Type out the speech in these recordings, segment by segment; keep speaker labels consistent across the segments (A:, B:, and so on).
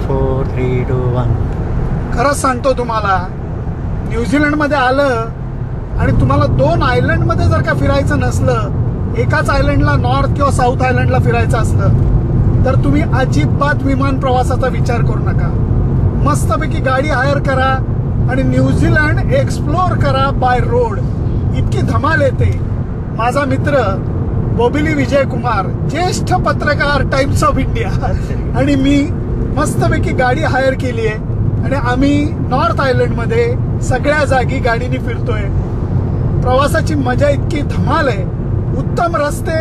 A: 4 3 2 1.
B: खरंच सांगतो तुम्हाला, न्यूझीलंडमध्ये आलं आणि तुम्हाला 2 आयलंडमध्ये जर का फिरायचं नसलं, एकाच आयलंडला नॉर्थ किंवा साऊथ आयलंडला फिरायचं असलं, तर तुम्ही अजिबात विमान प्रवासाचा विचार करू नका. मस्तपैकी गाडी हायर करा आणि न्यूझीलंड एक्सप्लोर करा बाय रोड. इतकी धमाल येते. माझा मित्र बोबिली विजय कुमार, ज्येष्ठ पत्रकार, टाइम्स ऑफ इंडिया, आणि मी मस्तपैकी गाडी हायर केली आहे आणि आम्ही नॉर्थ आयलंडमध्ये सगळ्या जागी गाडीने फिरतोय. प्रवासाची मजा इतकी धमाल आहे. उत्तम रस्ते,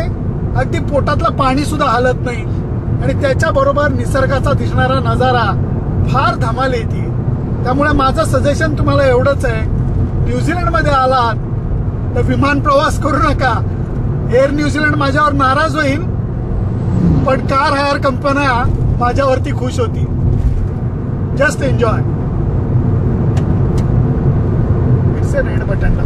B: अगदी पोटातलं पाणी सुद्धा हलत नाही आणि त्याच्याबरोबर निसर्गाचा दिसणारा नजारा फार धमाल येते. त्यामुळे माझं सजेशन तुम्हाला एवढंच आहे, न्यूझीलंडमध्ये आलात तर विमान प्रवास करू नका. एअर न्यूझीलंड माझ्यावर नाराज होईल, पण कार हायर कंपन्या माझ्यावरती खुश होती. Just enjoy. It's a red button.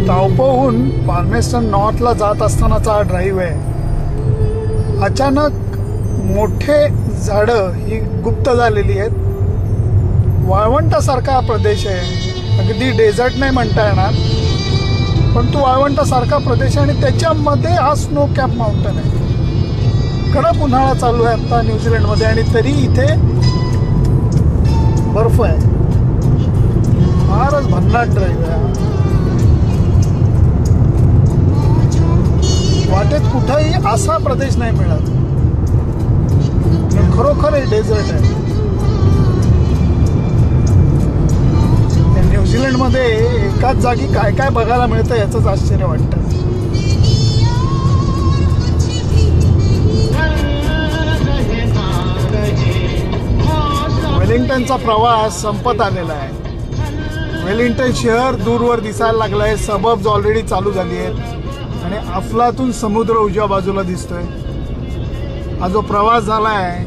B: तावपोहून पाल्मेस्टन नॉर्थला जात असतानाचा हा ड्राईव्ह आहे. अचानक मोठे झाडं ही गुप्त झालेली आहेत. वाळवंटासारखा प्रदेश आहे. अगदी डेझर्ट नाही म्हणता येणार, पण तो वाळवंटासारखा प्रदेश आहे आणि त्याच्यामध्ये हा स्नो कॅप माउंटन आहे. कडक उन्हाळा चालू आहे आता न्यूझीलंडमध्ये आणि तरी इथे बर्फ आहे. फारच भन्नाट ड्राईव्ह आहे. वाटेत कुठेही असा प्रदेश नाही मिळत. खरोखर हे डेझर्ट आहे. न्यूझीलंडमध्ये एकाच जागी काय काय बघायला मिळतं याचंच आश्चर्य वाटतं. वेलिंग्टनचा प्रवास संपत आलेला आहे. वेलिंग्टन शहर दूरवर दिसायला लागलंय. सबब्स ऑलरेडी चालू झाली आहेत आणि अफलातून समुद्र उजव्या बाजूला दिसतोय. हा जो प्रवास झालाय